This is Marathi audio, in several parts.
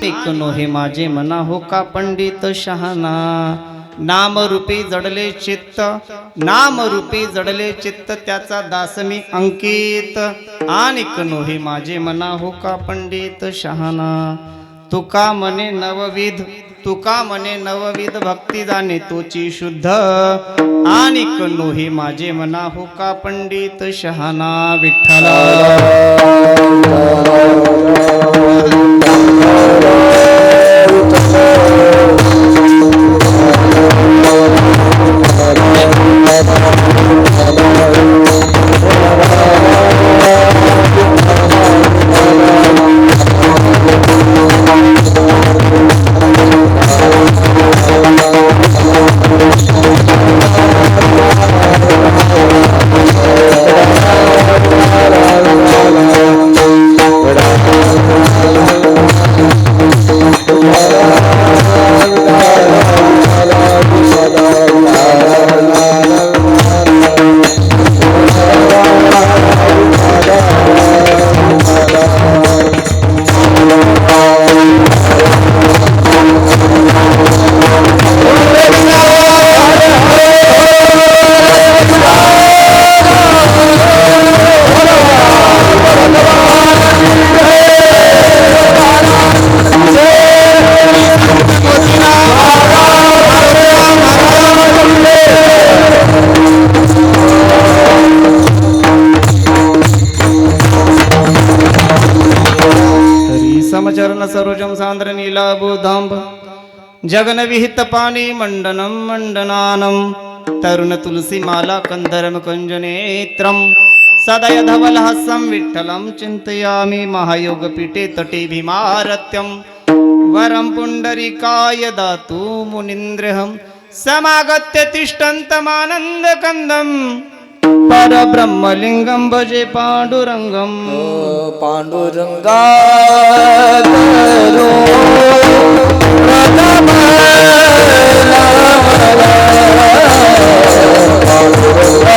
आनिक नोहे माझे मना हो का पंडित शहाणा. नाम रूपी जडले चित्त, नाम रूपी जडले चित्त, त्याचा दास मी अंकित. आनिक नोहे माझे मना हो का पंडित शहाणा. तुका मने नवविध, तुका मने नवविध, भक्ती जाणे तोची शुद्ध. आनिक नोहे माझे मना हो का पंडित शहाणा. विठ्ठला समचरण सरोजम सांद्र नीलाबुधांब जगन विहित पाणी मंडनम मंडनानम. तरुण तुलसी माला कंदरम कुंजनेत्रम. सदय धवल हस्सं विठ्ठलं चिंतयामि. महायोग पीठे तटे भीमारत्यं. वरं पुंडरीकाय दातु मुनीन्द्रहं. समागत्य तिष्ठन्तमानन्द कंदं. परब्रह्मलिंगं भजे पांडुरंगं. पांडुरंगा करो प्रथम पांडुरंगा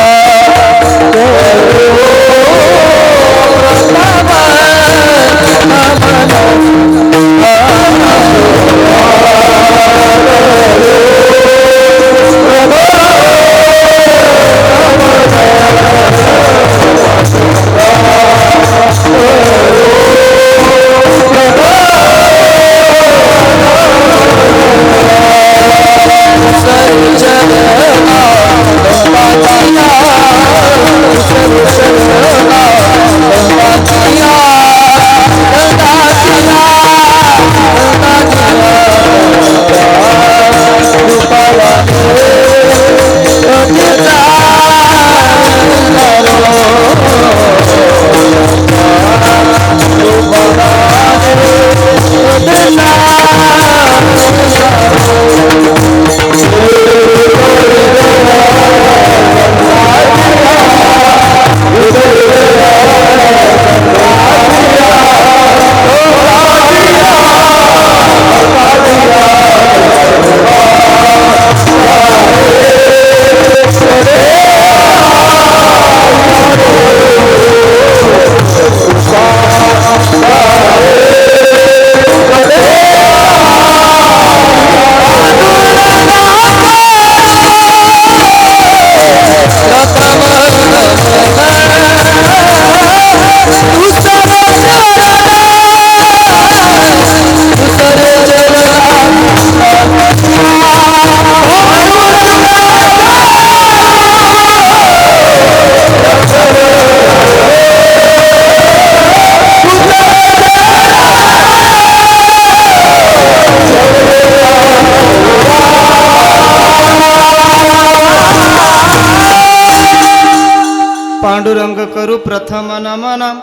पांडुरंग करू प्रथम नमन.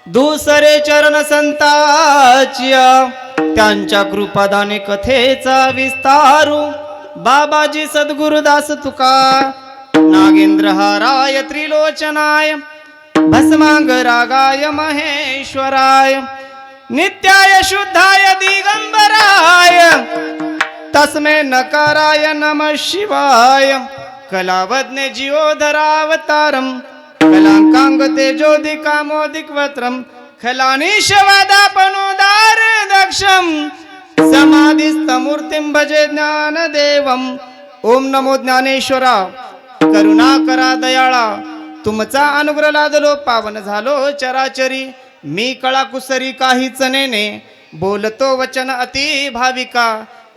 दुसरे चरण संताचिया. त्यांच्या कृपादाने कथेचा विस्तारू. बाबाजी सद्गुरुदास तुका. नागेंद्र हाराय त्रिलोचनाय. भस्मांग रागाय महेश्वराय. नित्याय शुद्धाय दिगंबराय. तस्मै नकाराय नमः शिवाय. कलावज्ञ जीवोधरावतारम. कलांकांग तेजोदिकामोदिक वत्रम. खलानीशवादापनोदार दक्षम समाधिस्तमूर्तिं भजे ज्ञानदेवम. ओम नमो ज्ञानेश्वरा करुणा दयाळा. तुमचा अनुग्रह लादलो पावन झालो चराचरी. मी कळा कुसरी काहीच नेने बोलतो वचन अति भाविका.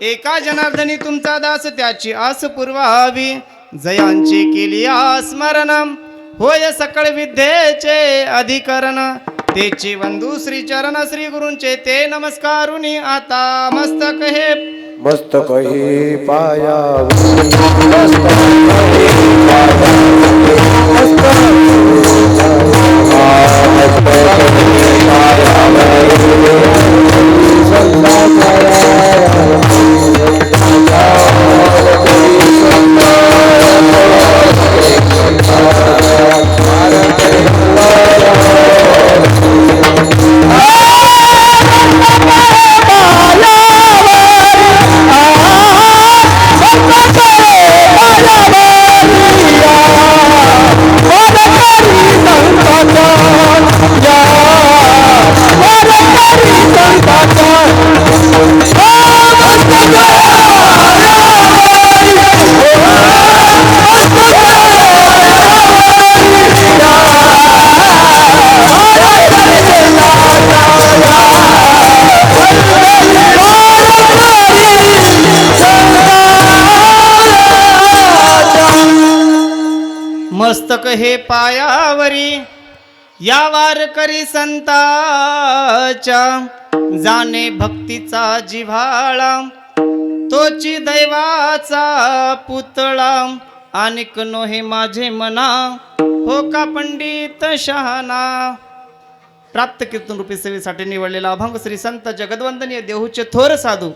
एका जनार्दनी तुमचा दास त्याची आस पुरवावी. जयांची केली स्मरण होय सकळ विद्येचे अधिकरण. तेची वंदू श्री चरण श्री गुरूंचे ते नमस्कारुनी आता मस्तक हे मस्तक हे पाया मस्तक हे पायावरी या वारकरी संताच्या. जाणे भक्तीचा जिव्हाळा तोची दैवाचा पुतळा. अनेक नोहे माझे मना हो का पंडित शहाणा. प्राप्त कीर्तन रूपी सेवेसाठी निवडलेला अभंग श्री संत जगद्वंदनीय देहूचे थोर साधू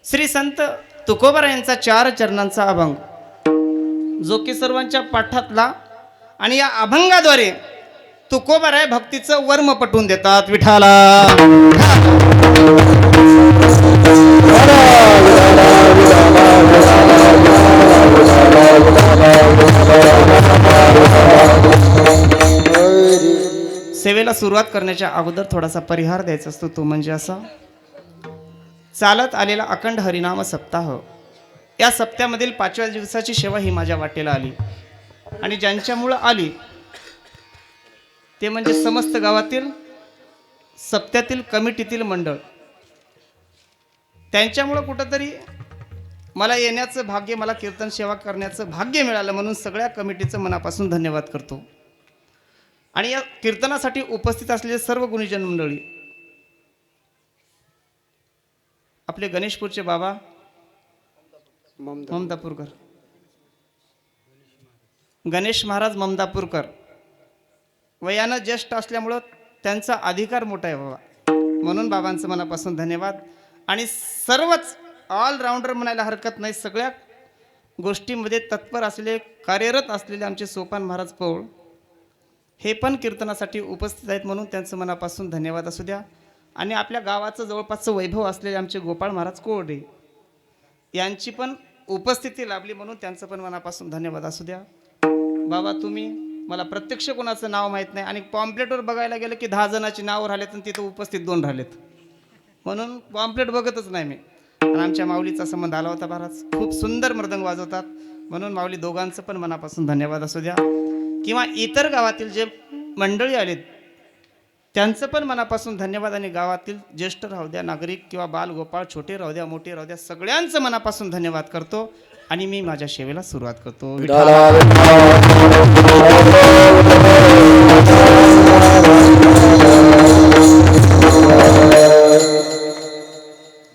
श्री संत तुकोबरा यांचा 4 चरणांचा अभंग, जो की सर्वांच्या पाठातला. आणि या अभंगाद्वारे तुकोबराय भक्तीचं वर्म पटवून देतात. विठाला सेवेला सुरुवात करण्याच्या अगोदर थोडासा परिहार द्यायचा असतो. तो म्हणजे असा, चालत आलेला अखंड हरिनाम सप्ताह. या सप्त्यामधील 5व्या दिवसाची सेवा ही माझ्या वाटेला आली. आणि ज्यांच्यामुळं आली ते म्हणजे समस्त गावातील सप्त्यातील कमिटीतील मंडळ. त्यांच्यामुळं कुठंतरी मला येण्याचं भाग्य, मला कीर्तन सेवा करण्याचं भाग्य मिळालं. म्हणून सगळ्या कमिटीचं मनापासून धन्यवाद करतो. आणि या कीर्तनासाठी उपस्थित असलेले सर्व गुणीजन मंडळी, आपले गणेशपूरचे बाबा ममदापूरकर, गणेश महाराज ममदापूरकर, वयानं ज्येष्ठ असल्यामुळं त्यांचा अधिकार मोठा आहे बाबा, म्हणून बाबांचं मनापासून धन्यवाद. आणि सर्वच ऑलराऊंडर म्हणायला हरकत नाही, सगळ्या गोष्टींमध्ये तत्पर असलेले, कार्यरत असलेले आमचे सोपान महाराज पौळ हे पण कीर्तनासाठी उपस्थित आहेत, म्हणून त्यांचं मनापासून धन्यवाद असू द्या. आणि आपल्या गावाचं जवळपासचं वैभव असलेले आमचे गोपाळ महाराज कोरडे यांची पण उपस्थिती लाभली, म्हणून त्यांचं पण मनापासून धन्यवाद असू द्या. बाबा तुम्ही, मला प्रत्यक्ष कोणाचं नाव माहीत नाही, आणि पॉम्पलेटवर बघायला गेलं की 10 जणांची नावं राहिलेत आणि तिथं उपस्थित 2 राहिलेत, म्हणून पॉम्पलेट बघतच नाही मी. आणि आमच्या माऊलीचा संबंध आला होता महाराज, खूप सुंदर मृदंग वाजवतात, म्हणून माऊली दोघांचं पण मनापासून धन्यवाद असू द्या. किंवा इतर गावातील जे मंडळी आलेत त्यांचं पण मनापासून धन्यवाद. आणि गावातील ज्येष्ठ राहू द्या, नागरिक किंवा बाल गोपाळ, छोटे राहू द्या, मोठे राहू द्या, सगळ्यांचं मनापासून धन्यवाद करतो. आणि मी माझ्या सेवेला सुरुवात करतो.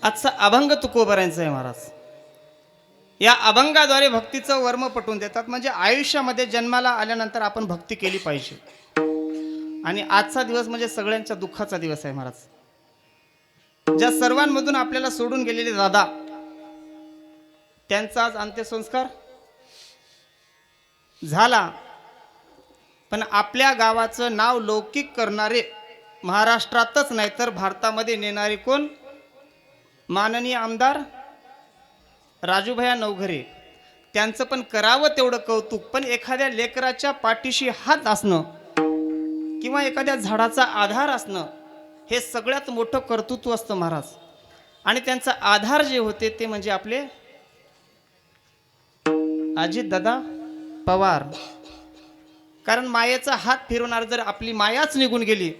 आजचा अभंग तुकोबरांचा आहे महाराज. या अभंगाद्वारे भक्तीचं वर्म पटवून देतात. म्हणजे आयुष्यामध्ये जन्माला आल्यानंतर आपण भक्ती केली पाहिजे. आणि आजचा दिवस म्हणजे सगळ्यांच्या दुःखाचा दिवस आहे महाराज. ज्या सर्वांमधून आपल्याला सोडून गेलेले दादा, त्यांचा आज अंत्यसंस्कार झाला. पण आपल्या गावाचं नाव लौकिक करणारे, महाराष्ट्रातच नाही तर भारतामध्ये नेणारे कोण? माननीय आमदार राजूभैया नवघरे. त्यांचं पण करावं तेवढं कौतुक. पण एखाद्या लेकराच्या पाठीशी हात असणं किंवा एखाद्या झाडाचा आधार असणं हे सगळ्यात मोठं कर्तृत्व असतं महाराज. आणि त्यांचा आधार जे होते ते म्हणजे आपले अजितदादा पवार. कारण मायेचा हात फिरवणार जर आपली मायाच निघून गेली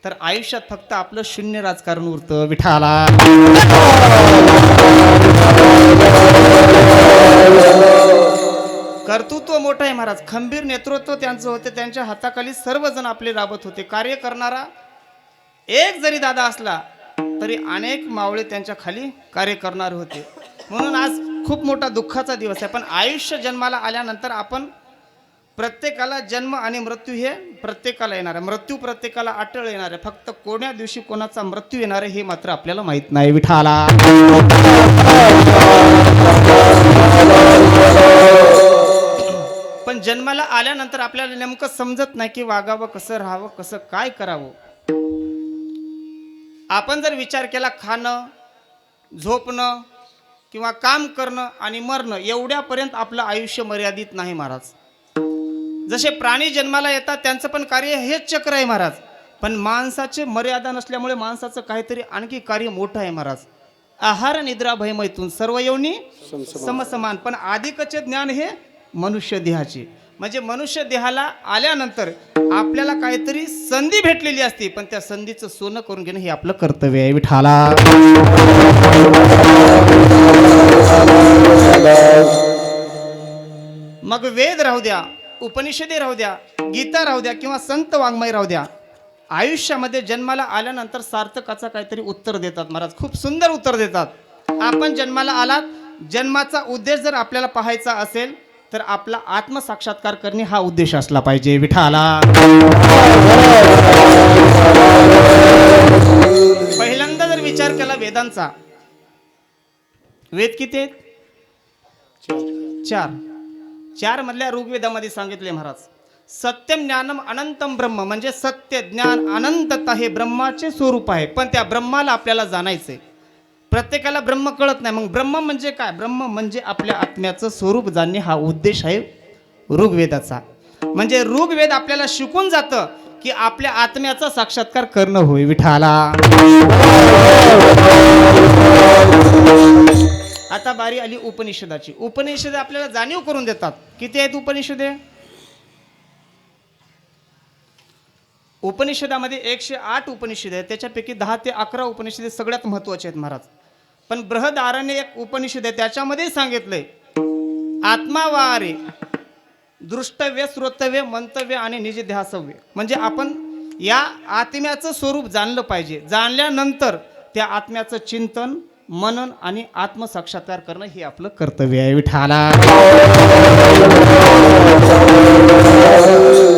तर आयुष्यात फक्त आपलं शून्य राजकारण उरतं. विठाला कर्तृत्व मोठं आहे महाराज. खंबीर नेतृत्व त्यांचं होते. त्यांच्या हाताखाली सर्वजण आपले राबत होते. कार्य करणारा एक जरी दादा असला तरी अनेक मावळे त्यांच्या खाली कार्य करणारे होते. म्हणून आज खूप मोठा दुःखाचा दिवस आहे. पण आयुष्य जन्माला आल्यानंतर आपण प्रत्येकाला जन्म आणि मृत्यू हे प्रत्येकाला येणार आहे. मृत्यू प्रत्येकाला अटळ येणार आहे. फक्त कोण्या दिवशी कोणाचा मृत्यू येणार आहे हे मात्र आपल्याला माहित नाही. विठाला पण जन्माला आल्यानंतर आपल्याला नेमकं समजत नाही की वागावं कसं, राहावं कसं, काय करावं. आपण जर विचार केला खाणं, झोपणं किंवा काम करणं आणि मरणं एवढ्यापर्यंत आपलं आयुष्य मर्यादित नाही महाराज. जसे प्राणी जन्माला येतात त्यांचं पण कार्य हेच चक्र आहे महाराज. पण माणसाचे मर्यादा नसल्यामुळे माणसाचं काहीतरी आणखी कार्य मोठं आहे महाराज. आहार निद्रा भयमैथून सर्व योनी समसमान. पण अधिकचे ज्ञान हे मनुष्य देहाचे. म्हणजे मनुष्य देहाला आल्यानंतर आपल्याला काहीतरी संधी भेटलेली असते पण त्या संधीचं सोनं करून घेणं हे आपलं कर्तव्य आहे. विठाला मग वेद राहू द्या, उपनिषदे राहू द्या, गीता राहू द्या किंवा संत वाङ्मय राहू द्या, आयुष्यामध्ये जन्माला आल्यानंतर सार्थकाचा काहीतरी उत्तर देतात महाराज. खूप सुंदर उत्तर देतात. आपण जन्माला आलात, जन्माचा उद्देश जर आपल्याला पाहायचा असेल तर आपला आत्मसाक्षात्कार करणे हा उद्देश असला पाहिजे. विठाला पहिल्यांदा जर विचार केला वेदांचा, वेद किती आहेत? चार मधल्या ऋग्वेदामध्ये सांगितले महाराज. सत्यम ज्ञानम अनंतम ब्रह्म म्हणजे सत्य ज्ञान अनंतता हे ब्रह्माचे स्वरूप आहे. पण त्या ब्रह्माला आपल्याला जाणायचंय. प्रत्येकाला ब्रह्म कळत नाही. मग ब्रह्म म्हणजे काय? ब्रह्म म्हणजे आपल्या आत्म्याचं स्वरूप जाणणे हा उद्देश आहे ऋग्वेदाचा. म्हणजे ऋग्वेद आपल्याला शिकून जातं की आपल्या आत्म्याचा साक्षात्कार करणं होय. विठाला आता बारी आली उपनिषदाची. उपनिषदे आपल्याला जाणीव करून देतात. किती आहेत उपनिषदे? उपनिषदामध्ये 108 उपनिषद आहेत. त्याच्यापैकी 10 ते 11 उपनिषदे सगळ्यात महत्त्वाचे आहेत महाराज. पण बृहदारण्य एक उपनिषद आहे त्याच्यामध्ये सांगितलंय आत्मा वारे दृष्टव्य, श्रोतव्य, मंतव्य आणि निजध्यासव्य. म्हणजे आपण या आत्म्याचं स्वरूप जाणलं पाहिजे. जाणल्यानंतर त्या आत्म्याचं चिंतन, मनन आणि आत्मसाक्षात्कार करणं हे आपलं कर्तव्य आहे. विठाला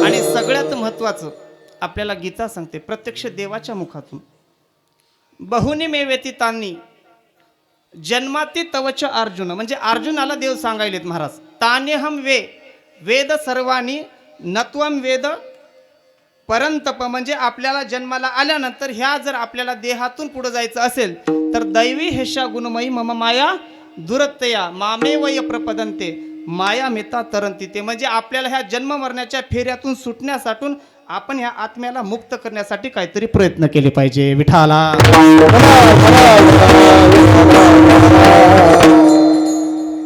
आणि सगळ्यात महत्त्वाचं आपल्याला गीता सांगते प्रत्यक्ष देवाच्या मुखातून. बहुनी मे व्यतीतांनी जन्माती तवच अर्जुन. म्हणजे अर्जुनाला देव सांगायलेत महाराज. तानेहम वेद सर्वानी नत्वम वेद परंतप. म्हणजे आपल्याला जन्माला आल्यानंतर ह्या जर आपल्याला देहातून पुढे जायचं असेल तर दैवी हेशा गुणमयी मम माया दुरत्तया मामे वय प्रपदंते माया मेता तरंती ते. म्हणजे आपल्याला ह्या जन्म मरण्याच्या फेऱ्यातून सुटण्यासाठी आपण ह्या आत्म्याला मुक्त करण्यासाठी काहीतरी प्रयत्न केले पाहिजे. विठाला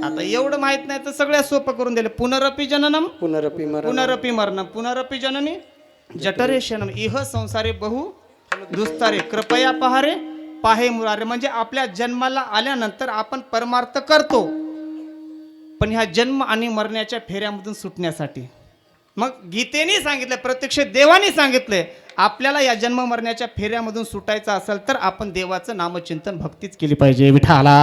आता एवढं माहित नाही तर सगळ्या सोपं करून दिले. पुनरपी जननम पुनरपी मरणम पुनरपी जननी जठरेशनम इह संसारे बहु दुस्तारे कृपया पहारे पाहे मुरारे. म्हणजे आपल्या जन्माला आल्यानंतर आपण परमार्थ करतो पण ह्या जन्म आणि मरण्याच्या फेऱ्यामधून सुटण्यासाठी. मग गीतेने सांगितलं, प्रत्यक्ष देवाने सांगितलंय आपल्याला या जन्म मरण्याच्या फेऱ्यामधून सुटायचं असेल तर आपण देवाचं नामचिंतन भक्तीच केली पाहिजे. विठाला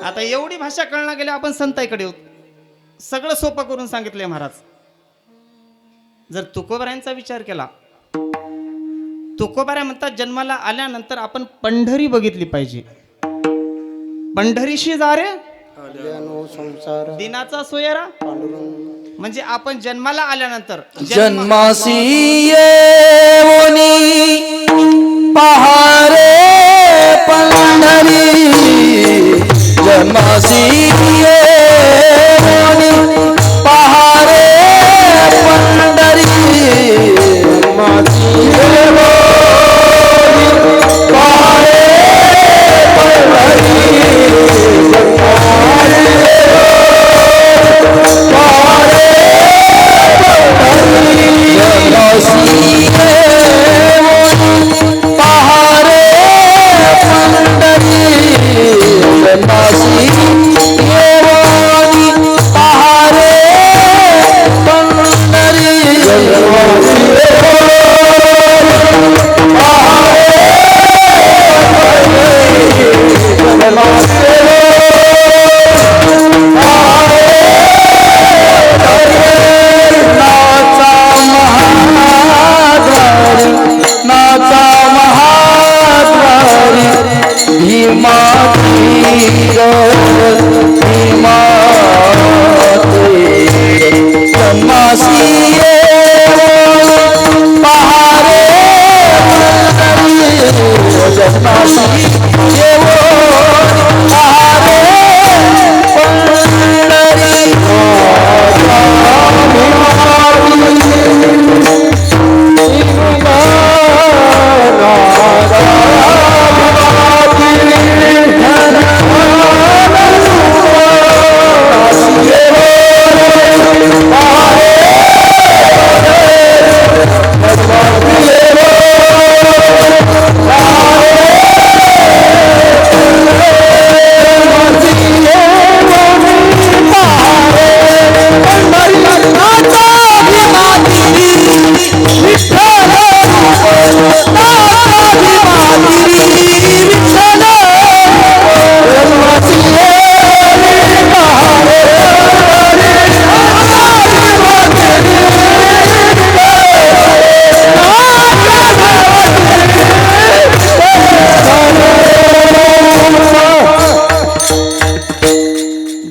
आता एवढी भाषा कळणार गेल्या आपण संताईकडे होत. सगळं सोपं करून सांगितलंय महाराज. जर तुकोबारायांचा विचार केला, तुकोबारा म्हणतात जन्माला आल्यानंतर आपण पंढरी बघितली पाहिजे. पंढरीशी जा रे दिनाचा सोयरा. म्हणजे आपण जन्माला आल्यानंतर जन्मासी येऊनी पहारे पंढरी. जन्मासी येऊनी पहारे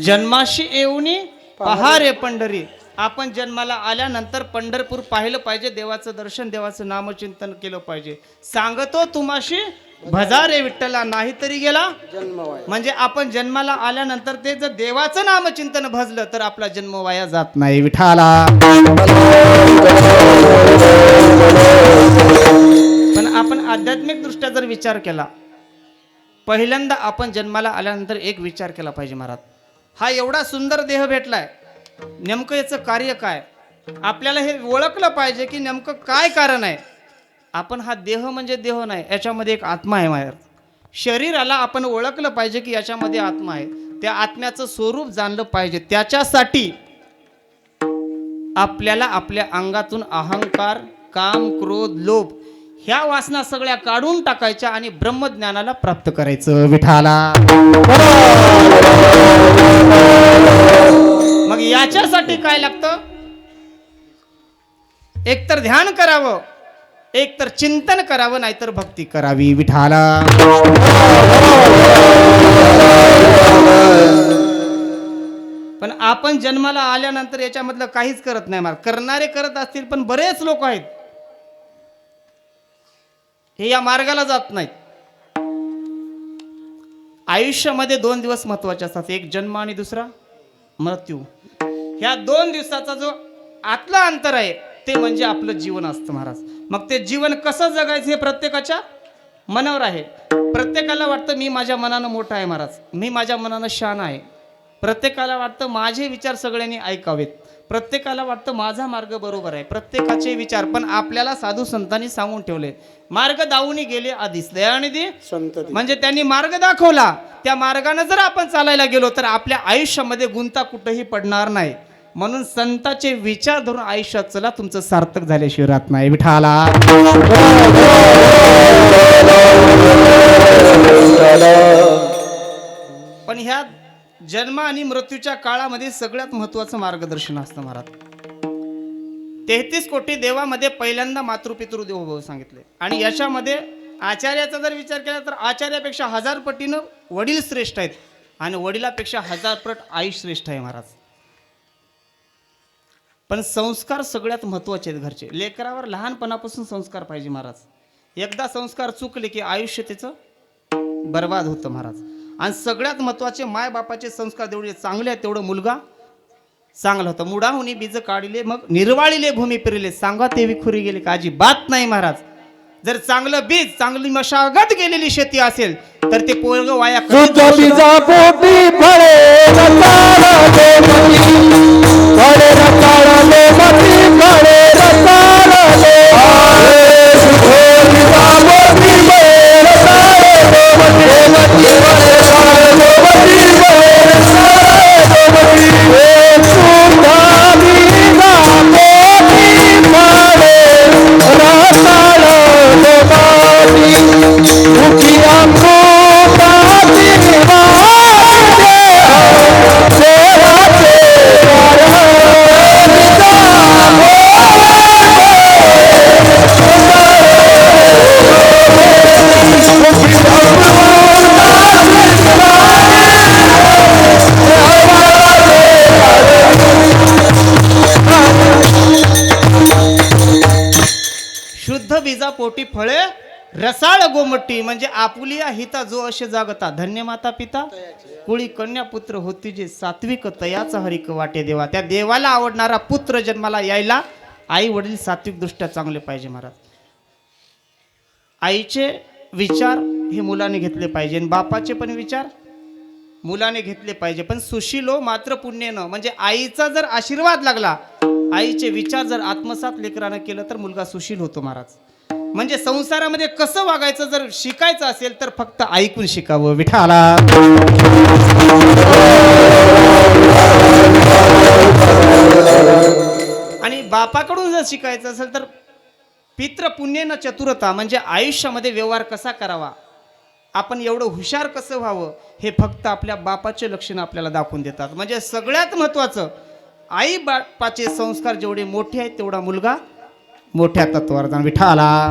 जन्माशी येऊनी पहा रे पंढरी. आपण जन्माला आल्यानंतर पंढरपूर पाहिलं पाहिजे, देवाचं दर्शन, देवाचं नामचिंतन केलं पाहिजे. सांगतो तुम्हाशी भजा रे विठ्ठला, नाही तरी गेला म्हणजे आपण जन्माला आल्यानंतर ते जर देवाचं नामचिंतन भजलं तर आपला जन्म वाया जात नाही विठाला. पण आपण आध्यात्मिक दृष्ट्या जर विचार केला, पहिल्यांदा आपण जन्माला आल्यानंतर एक विचार केला पाहिजे, महाराज हा एवढा सुंदर देह भेटलाय, नेमकं याचं कार्य काय. आपल्याला हे ओळखलं पाहिजे की नेमकं काय कारण आहे. आपण हा देह म्हणजे देह नाही, याच्यामध्ये एक आत्मा आहे. महाराज शरीराला आपण ओळखलं पाहिजे की याच्यामध्ये आत्मा आहे, त्या आत्म्याचं स्वरूप जाणलं पाहिजे. त्याच्यासाठी आपल्याला आपल्या अंगातून अहंकार, काम, क्रोध, लोभ ह्या वासना सगळ्या काढून टाकायच्या आणि ब्रह्मज्ञानाला प्राप्त करायचं विठाला. मग याच्यासाठी काय लागतं, एकतर ध्यान करावं, एकतर चिंतन करावं, नाहीतर भक्ती करावी विठाला. पण आपण जन्माला आल्यानंतर याच्यामधलं काहीच करत नाही. मार करणारे करत असतील, पण बरेच लोक आहेत हे या मार्गाला जात नाहीत. आयुष्यामध्ये 2 दिवस महत्वाचे असतात, एक जन्म आणि दुसरा मृत्यू. ह्या 2 दिवसाचा जो आतला अंतर आहे ते म्हणजे आपलं जीवन असतं महाराज. मग ते जीवन कसं जगायचं हे प्रत्येकाच्या मनावर आहे. प्रत्येकाला वाटतं मी माझ्या मनानं मोठा आहे महाराज, मी माझ्या मनानं शान आहे. प्रत्येकाला वाटतं माझे विचार सगळ्यांनी ऐकावेत. प्रत्येकाला वाटतं माझा मार्ग बरोबर आहे. प्रत्येकाचे विचार, पण आपल्याला साधू संतांनी सांगून ठेवले, मार्ग दावूनी गेले आधीच दयानिधी संत, म्हणजे त्यांनी मार्ग दाखवला. त्या मार्गाने जर आपण चालायला गेलो तर आपल्या आयुष्यामध्ये गुंता कुठेही पडणार नाही. म्हणून संतांचे विचार धरून आयुष्यात चला, तुमचं सार्थक झाल्याशिवाय राहत नाही विठाला. पण ह्या जन्म आणि मृत्यूच्या काळामध्ये सगळ्यात महत्वाचं मार्गदर्शन असतं महाराज. 33 कोटी देवामध्ये पहिल्यांदा मातृपितृ देवभाव सांगितले. आणि याच्यामध्ये आचार्याचा जर विचार केला तर आचार्यापेक्षा 1000 पटीनं वडील श्रेष्ठ आहेत आणि वडिलापेक्षा 1000 पट आई श्रेष्ठ आहे महाराज. पण संस्कार सगळ्यात महत्वाचे आहेत घरचे. लेकरावर लहानपणापासून संस्कार पाहिजे महाराज. एकदा संस्कार चुकले की आयुष्य त्याचं बर्बाद होतं महाराज. आणि सगळ्यात महत्वाचे मायबापाचे संस्कार जेवढे चांगले आहेत तेवढं मुलगा चांगला होता. मुडाहुनी बीज काढिले मग निर्वाळिले भूमी पेरिले, सांगा ते विखुरी गेले काजी बात नाही महाराज. जर चांगलं बीज, चांगली मशागत गेलेली शेती असेल तर ते पोरग वाया बीजा पोटी फळे रसाळ गोमटी, म्हणजे आपुलिया हिता जो असे जागता, धन्य माता पिता कुळी कन्या पुत्र होती जे सात्विक तयाचा हरिक वाटे देवा. त्या देवाला आवडणारा पुत्र जन्माला यायला आई वडील सात्विक दृष्ट्या चांगले पाहिजे महाराज. आईचे विचार हे मुलाने घेतले पाहिजे आणि बापाचे पण विचार मुलाने घेतले पाहिजे. पण सुशीलो मात्र पुण्यनं, म्हणजे आईचा जर आशीर्वाद लागला, आईचे विचार जर आत्मसात लेकरानं केलं तर मुलगा सुशील होतो महाराज. म्हणजे संसारामध्ये कसं वागायचं जर शिकायचं असेल तर फक्त ऐकून शिकावं. विठाला आणि बापाकडून जर शिकायचं असेल तर पितृ पुण्येन चतुरता, म्हणजे आयुष्यामध्ये व्यवहार कसा करावा, आपण एवढं हुशार कसं व्हावं, हे फक्त आपल्या बापाचे लक्षणं आपल्याला दाखवून देतात. म्हणजे सगळ्यात महत्त्वाचं, आई बापाचे संस्कार जेवढे मोठे आहेत तेवढा मुलगा मोठ्या तत्वावर जाऊन. विठाला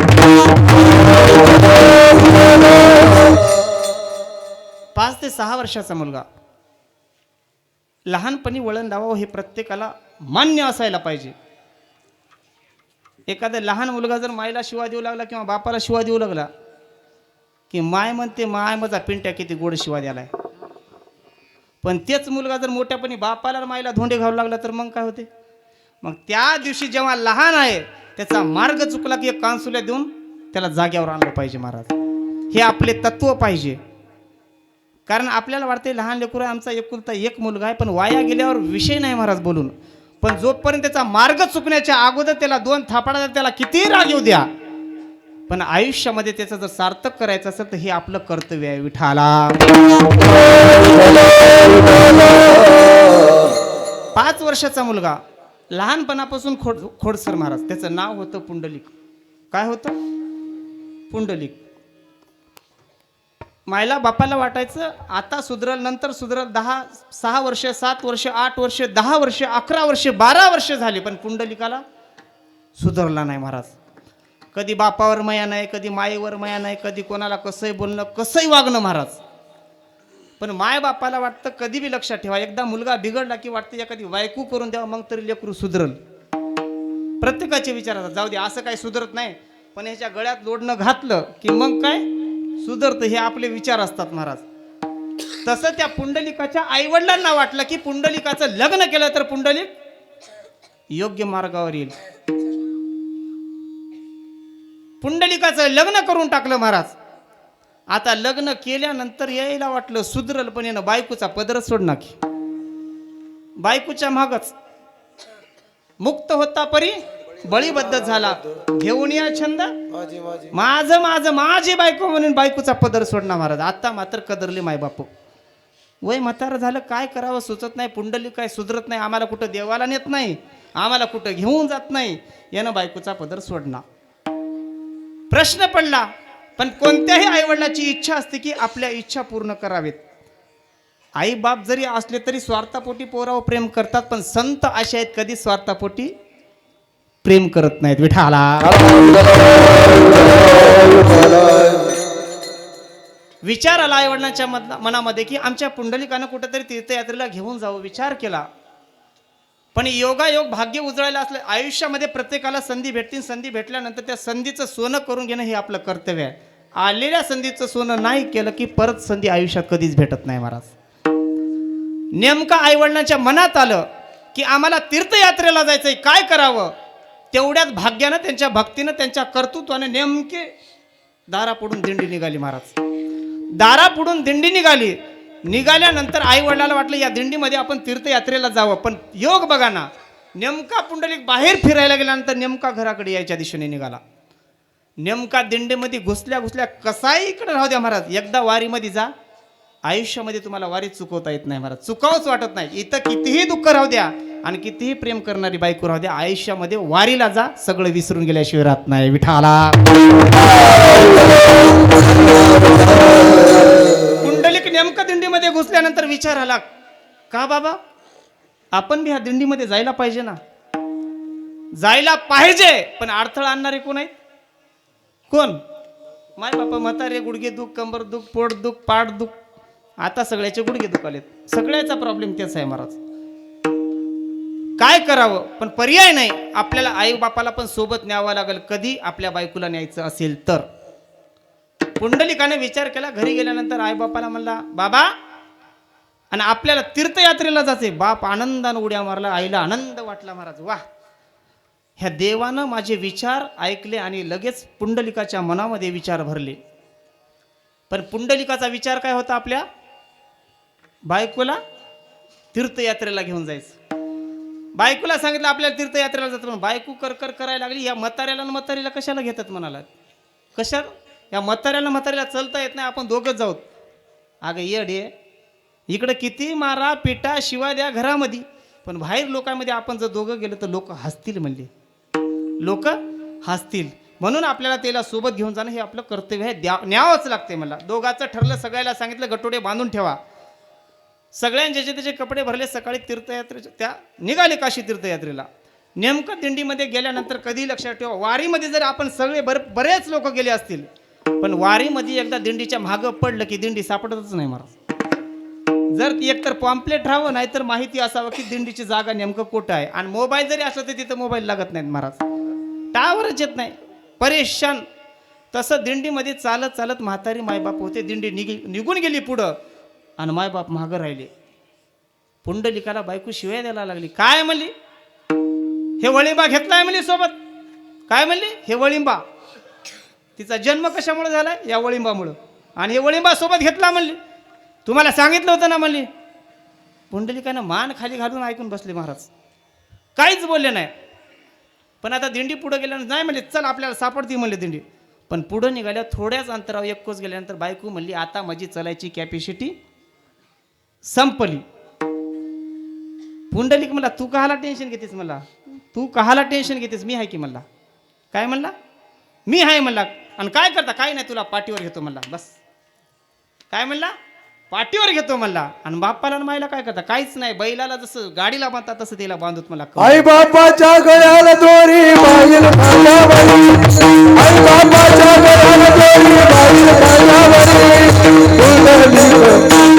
5 ते 6 वर्षाचा मुलगा लहानपणी वळण लावावं हे प्रत्येकाला मान्य असायला पाहिजे. एखादा लहान मुलगा जर मायला शिवा देऊ लागला किंवा बापाला शिवा देऊ लागला की माय म्हणते, माय माझा पिंट्या किती गोड शिवा द्यालाय. पण तेच मुलगा जर मोठ्यापणी बापाला मायला धोंडे घालू लागला तर मग काय होते. मग त्या दिवशी जेव्हा लहान आहे त्याचा मार्ग चुकला की एक कानसुल्या देऊन त्याला जाग्यावर आणलं पाहिजे महाराज. हे आपले तत्व पाहिजे. कारण आपल्याला वाटते लहान लेकरू आमचा एकुलता एक मुलगा आहे, पण वाया गेल्यावर विषय नाही महाराज बोलून. पण जोपर्यंत त्याचा मार्ग चुकण्याच्या अगोदर त्याला 2 थापाडा त्याला किती राग येऊ द्या, पण आयुष्यामध्ये त्याचं जर सार्थक करायचं असेल तर हे आपलं कर्तव्य आहे. विठाला 5 वर्षाचा मुलगा लहानपणापासून खोडसर महाराज. त्याचं नाव होतं पुंडलिक. काय होतं? पुंडलिक. मायला बापाला वाटायचं आता सुधरल, नंतर सुधरल. 6 वर्ष 7 वर्ष 8 वर्ष 10 वर्ष 11 वर्ष 12 वर्ष झाली, पण पुंडलिकाला सुधरला नाही महाराज. कधी बापावर माया नाही, कधी मायेवर माया नाही, कधी कोणाला कसंही बोलणं कसंही वागणं महाराज. पण माय बापाला वाटतं कधी बी लक्षात ठेवा, एकदा मुलगा बिघडला की वाटतं एखादी बायको करून द्यावं मग तरी लेकरू सुधरल. प्रत्येकाचे विचार असतात, जाऊ दे असं काही सुधरत नाही, पण ह्याच्या गळ्यात लोडणं घातलं की मग काय सुधरतं, हे आपले विचार असतात महाराज. तसं त्या पुंडलिकाच्या आईवडिलांना वाटलं की पुंडलिकाचं लग्न केलं तर पुंडलिक योग्य मार्गावर येईल. पुंडलिकाचं लग्न करून टाकलं महाराज. आता लग्न केल्यानंतर यायला वाटलं सुधरल, पण यानं बायकोचा पदरच सोडणार की. बायकोच्या मागच मुक्त होता परी बळीबद्ध झाला, घेऊन या छंद माझं माझं माझी बायको म्हणून बायकोचा पदर सोडणार महाराज. आता मात्र कदरले माय बापू. वय म्हातारं झालं, काय करावं सुचत नाही. पुंडलिक काय सुधरत नाही, आम्हाला कुठं देवाला नेत नाही, आम्हाला कुठं घेऊन जात नाही, यानं बायकोचा पदर सोडणार. प्रश्न पडला, पण कोणत्याही आईवडिलाची इच्छा असते की आपल्या इच्छा पूर्ण करावेत. आई बाप जरी असले तरी स्वार्थापोटी पोरावर प्रेम करतात, पण संत असे आहेत कधी स्वार्थापोटी प्रेम करत नाहीत. विठाला विचार आला आईवडिलांच्या मनामध्ये की आमच्या पुंडलिकानं कुठेतरी तीर्थयात्रेला घेऊन जावं. विचार केला, पण योगायोग भाग्य उजळायला असलं. आयुष्यामध्ये प्रत्येकाला संधी भेटतील, संधी भेटल्यानंतर त्या संधीचं सोनं करून घेणं हे आपलं कर्तव्य आहे. आलेल्या संधीचं सोनं नाही केलं की परत संधी आयुष्यात कधीच भेटत नाही महाराज. नेमका आईवडिलांच्या मनात आलं की आम्हाला तीर्थयात्रेला जायचंय, काय करावं. तेवढ्याच भाग्यानं त्यांच्या भक्तीनं त्यांच्या कर्तृत्वाने नेमके दारापुढून दिंडी निघाली महाराज. दारापुढून दिंडी निघाली. निघाल्यानंतर आई वडिलांना वाटलं या दिंडीमध्ये आपण तीर्थयात्रेला जावं, पण योग बघा ना, नेमका पुंडलिक बाहेर फिरायला गेल्यानंतर नेमका घराकडे यायच्या दिशेने निघाला. नेमका दिंडीमध्ये घुसल्या कसाही इकडे राहू द्या महाराज, एकदा वारीमध्ये जा, आयुष्यामध्ये तुम्हाला वारीत चुकवता येत नाही महाराज. चुकावंच वाटत नाही. इथं कितीही दुःख राहू द्या आणि कितीही प्रेम करणारी बायको राहू द्या, आयुष्यामध्ये वारीला जा, सगळं विसरून गेल्याशिवाय राहत नाही. विठाला पुंडलिक नेमका दिंडीमध्ये घुसल्यानंतर विचार आला, का बाबा आपण बी ह्या दिंडीमध्ये जायला पाहिजे ना. जायला पाहिजे, पण अडथळा आणणारे कोण आहेत? कोण? माय बापा, म्हातारे, गुडघे दुख, कंबर दुख, पोट दुख, पाठ दुख. आता सगळ्याचे गुडघे दुखालेत. सगळ्याचा प्रॉब्लेम तेच आहे महाराज. काय करावं, पण पर्याय नाही. आपल्याला आई बापाला पण सोबत न्यावं लागेल कधी आपल्या बायकोला न्यायचं असेल तर. पुंडलिकाने विचार केला. घरी गेल्यानंतर आई बापाला म्हणला, बाबा, आणि आपल्याला तीर्थयात्रेला जायचे. बाप आनंदाने उड्या मारला. आईला आनंद वाटला. महाराज, वा, ह्या देवानं माझे विचार ऐकले आणि लगेच पुंडलिकाच्या मनामध्ये विचार भरले. पण पुंडलिकाचा विचार काय होता? आपल्या बायकोला तीर्थयात्रेला घेऊन जायचं. बायकोला सांगितलं आपल्याला तीर्थयात्रेला जातो म्हणून. बायको करकर करायला लागली. या म्हाताऱ्याला आणि म्हातारीला कशाला घेतात म्हणाला? कशा या म्हाताऱ्याला चलता येत नाही, आपण दोघंच जाऊत. अगं येडे, इकडं किती मारा पिटा शिवा द्या घरामध्ये, पण बाहेर लोकांमध्ये आपण जर दोघं गेलो तर लोक हसतील म्हणले. लोक हसतील म्हणून आपल्याला त्याला सोबत घेऊन जाणं हे आपलं कर्तव्य आहे. न्यावंच लागते मला. दोघांचं ठरलं. सगळ्याला सांगितलं गटोडे बांधून ठेवा. सगळ्यांचे ज्याचे त्याचे कपडे भरले. सकाळी तीर्थयात्रेच्या त्या निघाले काशी तीर्थयात्रेला. नेमकं दिंडीमध्ये गेल्यानंतर कधी लक्षात ठेवा, वारीमध्ये जर आपण सगळे बरेच लोक गेले असतील, पण वारीमध्ये एकदा दिंडीच्या मागं पडलं की दिंडी सापडतच नाही महाराज. जर ती एकतर पॉम्पलेट राहावं, नाहीतर माहिती असावं की दिंडीची जागा नेमकं कुठं आहे. आणि मोबाईल जरी असलं तर तिथं मोबाईल लागत नाहीत महाराज. टावरच येत नाही. परेशान. तसं दिंडीमध्ये चालत चालत म्हातारी मायबाप होते. दिंडी निघून गेली पुढं आणि मायबाप मागं राहिले. पुंडलिकाला बायको शिवाय द्यायला लागली. काय म्हणली? हे वळिंबा घेतलाय म्हणली सोबत. काय म्हणली? हे वळिंबा. तिचा जन्म कशामुळे झालाय? या वळिंबामुळं. आणि हे वळिंबा सोबत घेतला म्हणली. तुम्हाला सांगितलं होतं ना म्हणली. पुंडलिकानं मान खाली घालून ऐकून बसले महाराज. काहीच बोलले नाही. पण आता दिंडी पुढं गेल्यानंतर नाही म्हणले, चल आपल्याला सापडती म्हणले दिंडी. पण पुढं निघाल्या थोड्याच अंतरावर एक कोस गेल्यानंतर बायको म्हणली, आता माझी चलायची कॅपॅसिटी संपली. पुंडलिक म्हणला, तू कहाला टेन्शन घेतेस? मला तू कहाला टेन्शन घेतेस? मी आहे की म्हणला. काय म्हणला? मी आहे म्हणला. आणि काय करता? काय नाही, तुला पाठीवर घेतो म्हणला. बस. काय म्हणला? पाठीवर घेतो म्हणला. आणि बाप्पाला आणि माईला काय करता? काहीच नाही. बैलाला जसं गाडीला बांधतात तसं तिला बांधत मला. आई बापाच्या गळ्याला दोरी बाईल खांद्यावरी, आई बापाच्या गळ्याला दोरी बाईल खांद्यावरी, पुंडलिक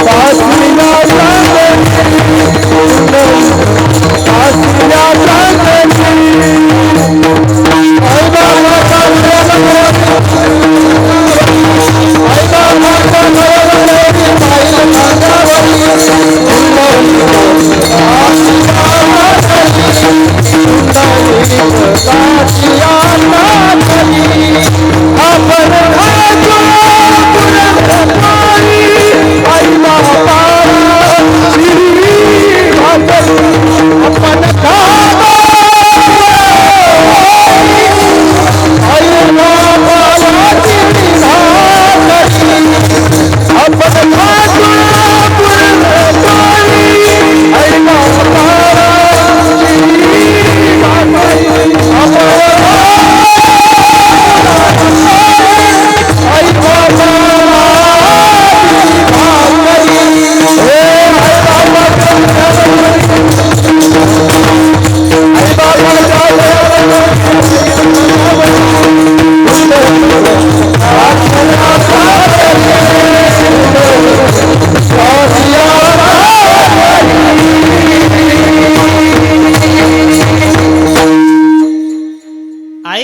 काशीला चांदणी, पुंडलिक काशीला चांदणी. आई बापाच्या गळ्याला दोरी, आई बापाच्या गळ्याला दोरी बाईल खांद्यावरी,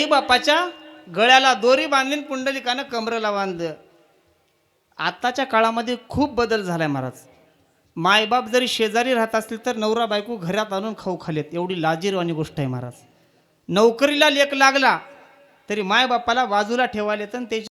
बापाच्या गळ्याला दोरी बांधली, पुंडलिकानं कमरेला बांधलं. आताच्या काळामध्ये खूप बदल झालाय महाराज. मायबाप जरी शेजारी राहत असतील तर नवरा बायको घरात आणून खाऊ खालेत. एवढी लाजिरवाणी गोष्ट आहे महाराज. नोकरीला लेक लागला तरी मायबापाला बाजूला ठेवायला येतं.